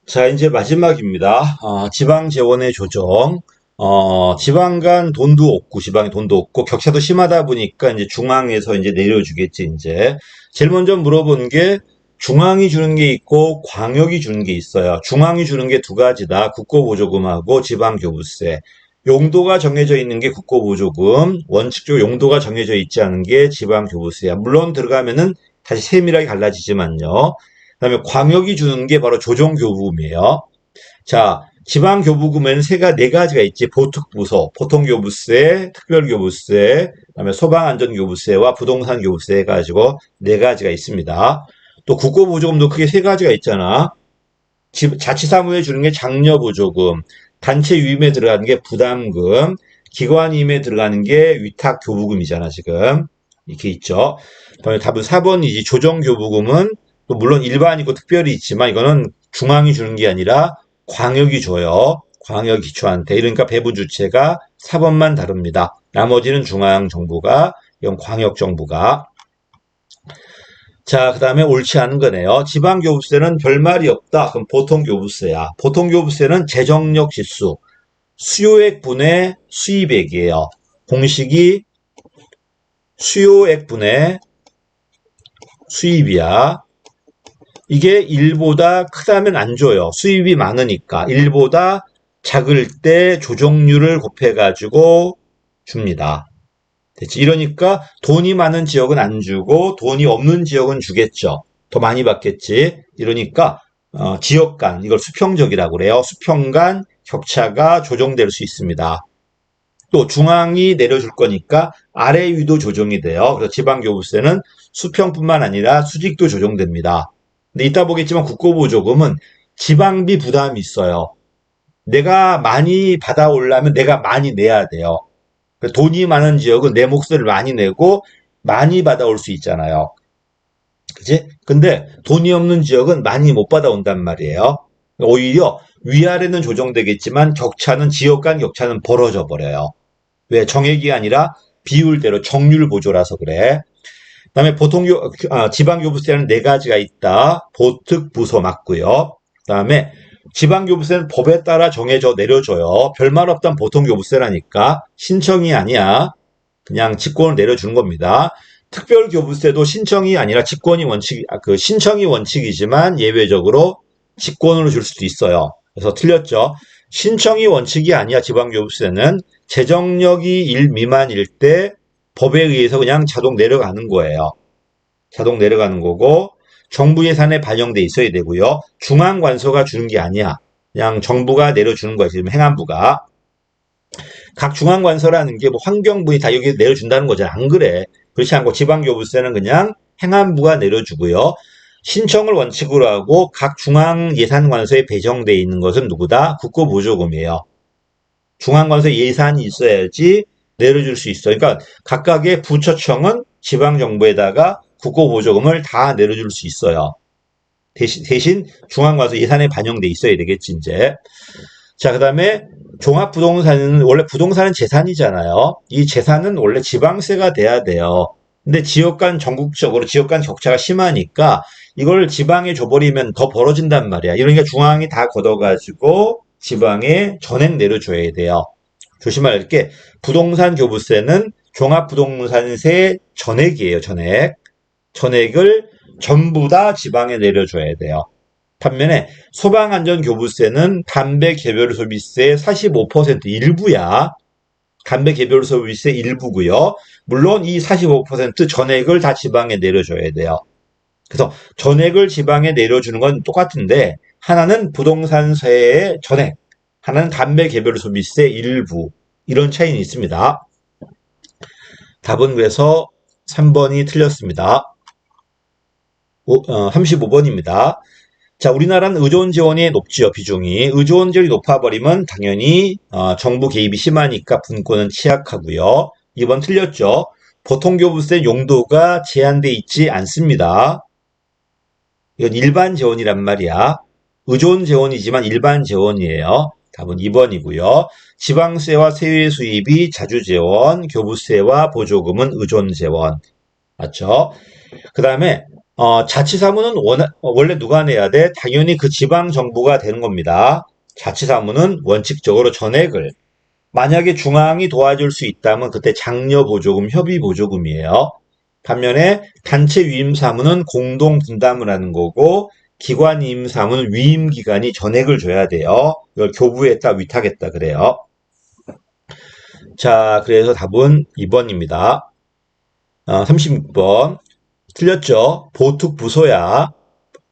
자, 이제 마지막입니다. 지방 재원의 조정. 지방 간 돈도 없고, 지방에 돈도 없고, 격차도 심하다 보니까 이제 중앙에서 이제 내려주겠지, 이제. 제일 먼저 물어본 게, 중앙이 주는 게 있고, 광역이 주는 게 있어요. 중앙이 주는 게 두 가지다. 국고보조금하고 지방교부세. 용도가 정해져 있는 게 국고보조금, 원칙적으로 용도가 정해져 있지 않은 게 지방교부세야. 물론 들어가면은 다시 세밀하게 갈라지지만요. 그다음에 광역이 주는 게 바로 조정교부금이에요. 자, 지방교부금에는 네 가지가 있지. 보특부서, 보통교부세, 특별교부세, 그다음에 소방안전교부세와 부동산교부세 해가지고 네 가지가 있습니다. 또 국고보조금도 크게 세 가지가 있잖아. 자치사무에 주는 게 장려보조금, 단체 유임에 들어가는 게 부담금, 기관 임에 들어가는 게 위탁교부금이잖아, 지금. 이렇게 있죠. 그다음에 답은 4번이지. 조정교부금은 또 물론 일반이고 특별히 있지만 이거는 중앙이 주는 게 아니라 광역이 줘요. 광역 기초한테. 그러니까 배분 주체가 4번만 다릅니다. 나머지는 중앙정부가, 이건 광역정부가. 자, 그 다음에 옳지 않은 거네요. 지방교부세는 별말이 없다. 그럼 보통교부세야. 보통교부세는 재정력 지수, 수요액 분의 수입액이에요. 공식이 수요액 분의 수입이야. 이게 1보다 크다면 안 줘요. 수입이 많으니까. 1보다 작을 때 조정률을 곱해가지고 줍니다. 됐지? 이러니까 돈이 많은 지역은 안 주고 돈이 없는 지역은 주겠죠. 더 많이 받겠지. 이러니까 지역 간, 이걸 수평적이라고 그래요. 수평 간 격차가 조정될 수 있습니다. 또 중앙이 내려줄 거니까 아래 위도 조정이 돼요. 그래서 지방교부세는 수평뿐만 아니라 수직도 조정됩니다. 근데 이따 보겠지만 국고보조금은 지방비 부담이 있어요. 내가 많이 받아오려면 내가 많이 내야 돼요. 돈이 많은 지역은 내 몫을 많이 내고 많이 받아올 수 있잖아요. 그지? 근데 돈이 없는 지역은 많이 못 받아온단 말이에요. 오히려 위아래는 조정되겠지만 격차는 지역 간 격차는 벌어져 버려요. 왜? 정액이 아니라 비율대로 정률 보조라서 그래. 그다음에 지방교부세는 네 가지가 있다. 보특, 부서 맞고요. 그다음에 지방교부세는 법에 따라 정해져 내려줘요. 별말 없던 보통교부세라니까 신청이 아니야. 그냥 직권을 내려주는 겁니다. 특별교부세도 신청이 아니라 신청이 원칙이지만 예외적으로 직권으로 줄 수도 있어요. 그래서 틀렸죠. 신청이 원칙이 아니야. 지방교부세는 재정력이 1 미만일 때 법에 의해서 그냥 자동 내려가는 거예요. 자동 내려가는 거고 정부 예산에 반영돼 있어야 되고요. 중앙관서가 주는 게 아니야. 그냥 정부가 내려주는 거야. 지금 행안부가. 각 중앙관서라는 게 뭐 환경부이 다 여기 내려준다는 거잖아. 안 그래. 그렇지 않고 지방교부세는 그냥 행안부가 내려주고요. 신청을 원칙으로 하고 각 중앙예산관서에 배정돼 있는 것은 누구다? 국고보조금이에요. 중앙관서 예산이 있어야지 내려줄 수 있어. 그러니까 각각의 부처청은 지방정부에다가 국고보조금을 다 내려줄 수 있어요. 대신 중앙관서 예산에 반영돼 있어야 되겠지, 이제. 자, 그 다음에 종합부동산은, 원래 부동산은 재산이잖아요. 이 재산은 원래 지방세가 돼야 돼요. 근데 전국적으로 지역 간 격차가 심하니까 이걸 지방에 줘버리면 더 벌어진단 말이야. 이러니까 중앙이 다 걷어가지고 지방에 전액 내려줘야 돼요. 조심할 게 부동산 교부세는 종합부동산세 전액이에요. 전액을 전부 다 지방에 내려줘야 돼요. 반면에 소방안전교부세는 담배 개별 소비세 45% 일부야. 담배 개별 소비세 일부고요. 물론 이 45% 전액을 다 지방에 내려줘야 돼요. 그래서 전액을 지방에 내려주는 건 똑같은데 하나는 부동산세의 전액, 하나는 담배 개별 소비세 일부, 이런 차이는 있습니다. 답은 그래서 3번이 틀렸습니다. 35번입니다. 자, 우리나라는 의존 지원이 높지요, 비중이. 의존 지원이 높아버리면 당연히 정부 개입이 심하니까 분권은 취약하고요. 2번 틀렸죠. 보통교부세 용도가 제한돼 있지 않습니다. 이건 일반 재원이란 말이야. 의존 재원이지만 일반 재원이에요. 답은 2번이고요. 지방세와 세외 수입이 자주재원, 교부세와 보조금은 의존재원. 맞죠? 그 다음에 자치사무는 원래 누가 내야 돼? 당연히 그 지방정부가 되는 겁니다. 자치사무는 원칙적으로 전액을. 만약에 중앙이 도와줄 수 있다면 그때 장려보조금, 협의보조금이에요. 반면에 단체 위임사무는 공동 분담을 하는 거고 기관 위임사무는 위임기관이 전액을 줘야 돼요. 이걸 교부했다, 위탁했다 그래요. 자, 그래서 답은 2번입니다. 36번. 틀렸죠? 보특부소야.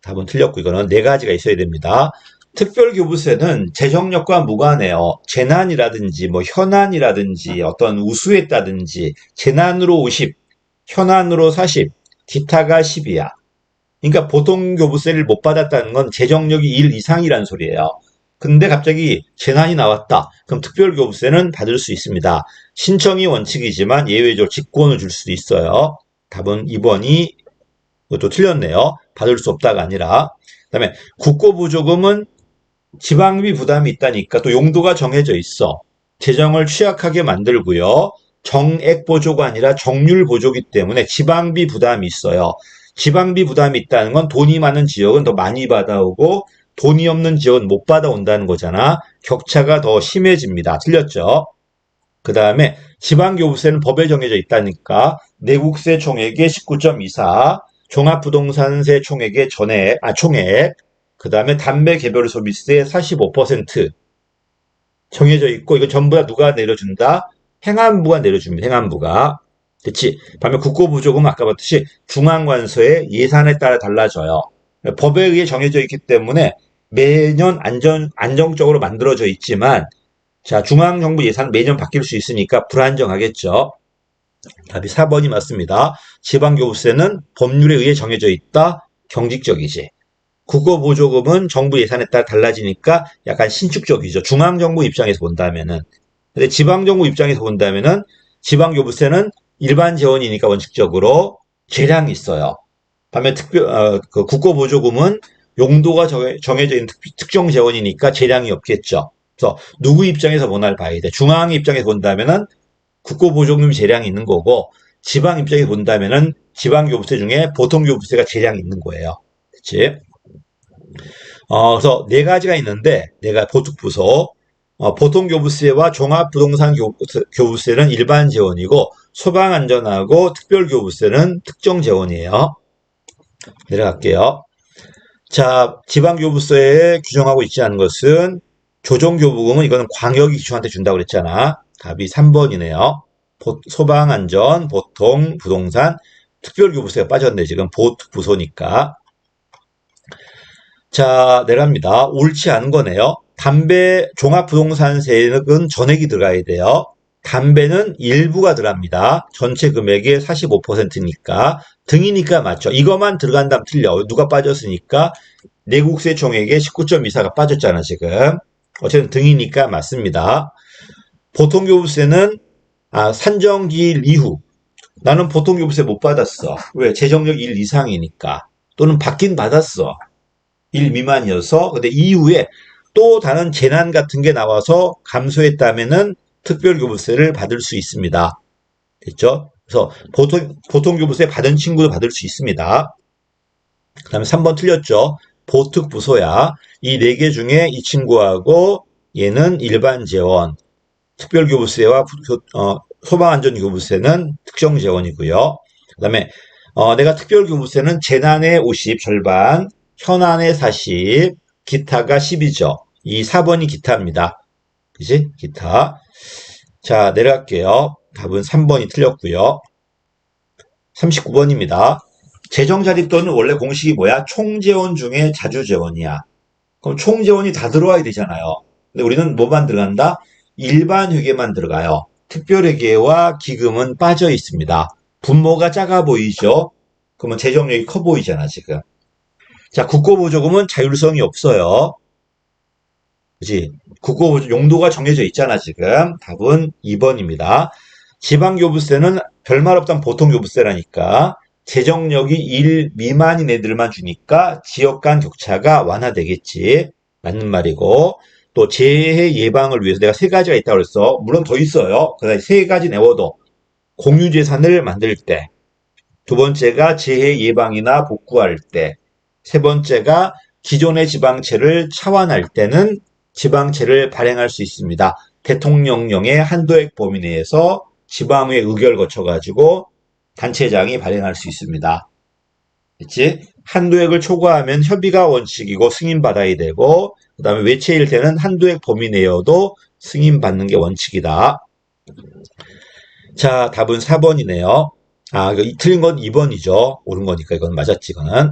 답은 틀렸고 이거는 네 가지가 있어야 됩니다. 특별교부세는 재정력과 무관해요. 재난이라든지 뭐 현안이라든지 어떤 우수했다든지 재난으로 50, 현안으로 40, 기타가 10이야. 그러니까 보통 교부세를 못 받았다는 건 재정력이 1 이상이란 소리예요. 근데 갑자기 재난이 나왔다. 그럼 특별교부세는 받을 수 있습니다. 신청이 원칙이지만 예외적으로 직권을 줄 수도 있어요. 답은 2번이 이것도 틀렸네요. 받을 수 없다가 아니라. 그다음에 국고보조금은 지방비 부담이 있다니까 또 용도가 정해져 있어. 재정을 취약하게 만들고요. 정액 보조가 아니라 정률 보조기 때문에 지방비 부담이 있어요. 지방비 부담이 있다는 건 돈이 많은 지역은 더 많이 받아오고 돈이 없는 지역은 못 받아온다는 거잖아. 격차가 더 심해집니다. 틀렸죠? 그 다음에 지방교부세는 법에 정해져 있다니까 내국세 총액의 19.24, 종합부동산세 총액의 총액, 그 다음에 담배 개별 소비세 45% 정해져 있고 이거 전부 다 누가 내려준다? 행안부가 내려줍니다. 행안부가. 그렇지. 반면 국고부조금은 아까 봤듯이 중앙관서의 예산에 따라 달라져요. 법에 의해 정해져 있기 때문에 매년 안정적으로 만들어져 있지만 자, 중앙정부 예산 매년 바뀔 수 있으니까 불안정하겠죠. 답이 4번이 맞습니다. 지방교부세는 법률에 의해 정해져 있다. 경직적이지. 국고보조금은 정부 예산에 따라 달라지니까 약간 신축적이죠. 중앙정부 입장에서 본다면은. 근데 지방정부 입장에서 본다면은 지방교부세는 일반 재원이니까 원칙적으로 재량이 있어요. 반면 그 국고보조금은 용도가 정해져 있는 특정 재원이니까 재량이 없겠죠. 그래서 누구 입장에서 보나를 봐야 돼. 중앙 입장에서 본다면은 국고보조금 재량이 있는 거고 지방 입장에서 본다면은 지방교부세 중에 보통교부세가 재량이 있는 거예요. 그렇지? 그래서 네 가지가 있는데 내가 보특부소 보통교부세와 종합부동산교부세는 일반 재원이고 소방안전하고 특별교부세는 특정 재원이에요. 내려갈게요. 자, 지방교부세에 규정하고 있지 않은 것은 조정교부금은 이거는 광역이 기초한테 준다고 그랬잖아. 답이 3번이네요. 소방안전, 보통, 부동산, 특별교부세가 빠졌네. 지금 보특부소니까. 자, 내려갑니다. 옳지 않은 거네요. 담배 종합부동산세는 전액이 들어가야 돼요. 담배는 일부가 들어갑니다. 전체 금액의 45%니까 등이니까 맞죠. 이것만 들어간다면 틀려. 누가 빠졌으니까 내국세 총액의 19.24가 빠졌잖아 지금. 어쨌든 등이니까 맞습니다. 보통교부세는 산정기일 이후 나는 보통교부세 못 받았어. 왜? 재정력 1 이상이니까. 또는 받긴 받았어. 1 미만이어서 근데 이후에 또 다른 재난 같은 게 나와서 감소했다면은 특별교부세를 받을 수 있습니다. 됐죠? 그래서 보통교부세 받은 친구도 받을 수 있습니다. 그 다음에 3번 틀렸죠? 보특부소야. 이 네 개 중에 이 친구하고 얘는 일반 재원, 특별교부세와 소방안전교부세는 특정 재원이고요. 그 다음에 내가 특별교부세는 재난의 50 절반, 현안의 40, 기타가 10이죠. 이 4번이 기타입니다. 그지? 기타. 자, 내려갈게요. 답은 3번이 틀렸고요. 39번입니다. 재정자립도는 원래 공식이 뭐야? 총재원 중에 자주재원이야. 그럼 총재원이 다 들어와야 되잖아요. 근데 우리는 뭐만 들어간다? 일반 회계만 들어가요. 특별회계와 기금은 빠져 있습니다. 분모가 작아 보이죠? 그러면 재정력이 커 보이잖아, 지금. 자, 국고보조금은 자율성이 없어요. 그치? 국고보조 용도가 정해져 있잖아, 지금. 답은 2번입니다. 지방교부세는 별말 없던 보통교부세라니까 재정력이 1 미만인 애들만 주니까 지역 간 격차가 완화되겠지. 맞는 말이고 또 재해 예방을 위해서 내가 세 가지가 있다고 그랬어. 물론 더 있어요. 그다음에 세 가지 내워도 공유재산을 만들 때 두 번째가 재해 예방이나 복구할 때, 세 번째가 기존의 지방채를 차환할 때는 지방채를 발행할 수 있습니다. 대통령령의 한도액 범위 내에서 지방의 의결 거쳐가지고 단체장이 발행할 수 있습니다. 그치? 한도액을 초과하면 협의가 원칙이고 승인받아야 되고, 그 다음에 외채일 때는 한도액 범위 내여도 승인받는 게 원칙이다. 자, 답은 4번이네요. 아, 틀린 건 2번이죠. 옳은 거니까 이건 맞았지, 이거는.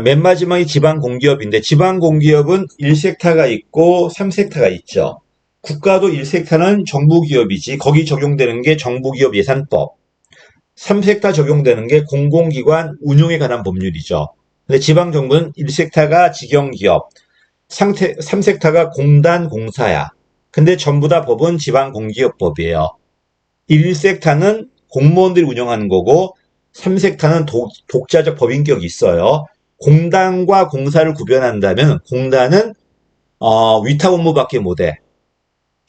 맨 마지막이 지방공기업인데, 지방공기업은 1섹타가 있고 3섹타가 있죠. 국가도 1섹타는 정부기업이지, 거기 적용되는 게 정부기업 예산법. 3섹타 적용되는 게 공공기관 운용에 관한 법률이죠. 근데 지방정부는 1섹타가 직영기업, 3섹타가 공단 공사야. 근데 전부 다 법은 지방공기업법이에요. 1섹타는 공무원들이 운영하는 거고 3섹타는 독자적 법인격이 있어요. 공단과 공사를 구별한다면 공단은 위탁 업무밖에 못해.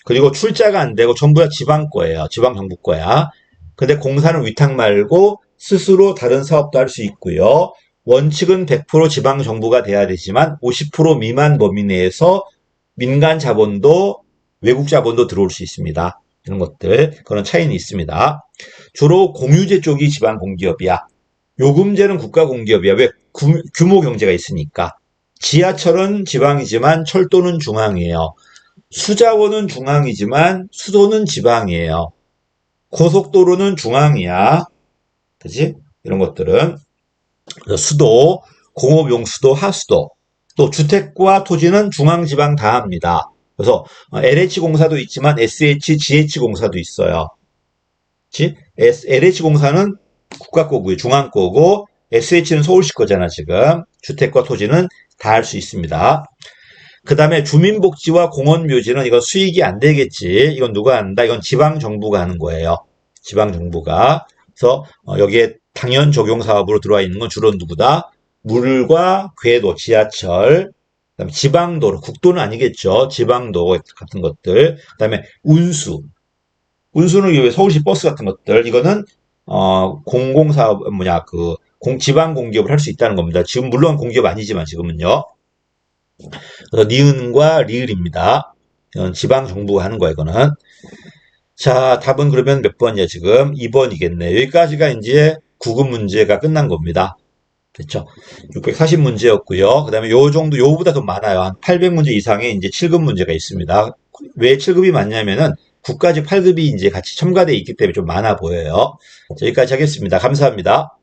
그리고 출자가 안 되고 전부 다 지방 거예요. 지방 정부 거야. 근데 공사는 위탁 말고 스스로 다른 사업도 할 수 있고요. 원칙은 100% 지방 정부가 돼야 되지만 50% 미만 범위 내에서 민간 자본도 외국 자본도 들어올 수 있습니다. 이런 것들, 그런 차이는 있습니다. 주로 공유제 쪽이 지방 공기업이야. 요금제는 국가 공기업이야. 왜? 규모 경제가 있으니까. 지하철은 지방이지만 철도는 중앙이에요. 수자원은 중앙이지만 수도는 지방이에요. 고속도로는 중앙이야. 그치? 이런 것들은. 수도, 공업용 수도, 하수도. 또 주택과 토지는 중앙, 지방 다 합니다. 그래서 LH공사도 있지만 SH, GH공사도 있어요. 그치? LH공사는 국가 거고요. 중앙 거고 SH는 서울시 거잖아 지금. 주택과 토지는 다 할 수 있습니다. 그 다음에 주민복지와 공원묘지는 이건 수익이 안 되겠지. 이건 누가 한다? 이건 지방정부가 하는 거예요. 지방정부가. 그래서 여기에 당연 적용 사업으로 들어와 있는 건 주로 누구다? 물과 궤도, 지하철, 그다음에 지방도로, 국도는 아니겠죠. 지방도 같은 것들. 그다음에 운수. 운수는 왜 서울시 버스 같은 것들. 이거는 공공사업 지방 공기업을 할 수 있다는 겁니다. 지금 물론 공기업 아니지만 지금은요. 그래서 니은과 리을입니다. 이건 지방 정부가 하는 거야 이거는. 자, 답은 그러면 몇 번이야 지금? 2번이겠네. 여기까지가 이제 구급 문제가 끝난 겁니다. 됐죠? 640문제였고요. 그 다음에 요 정도, 요보다 더 많아요. 한 800문제 이상의 이제 7급 문제가 있습니다. 왜 7급이 많냐면은 9까지 8급이 이제 같이 첨가되어 있기 때문에 좀 많아 보여요. 자, 여기까지 하겠습니다. 감사합니다.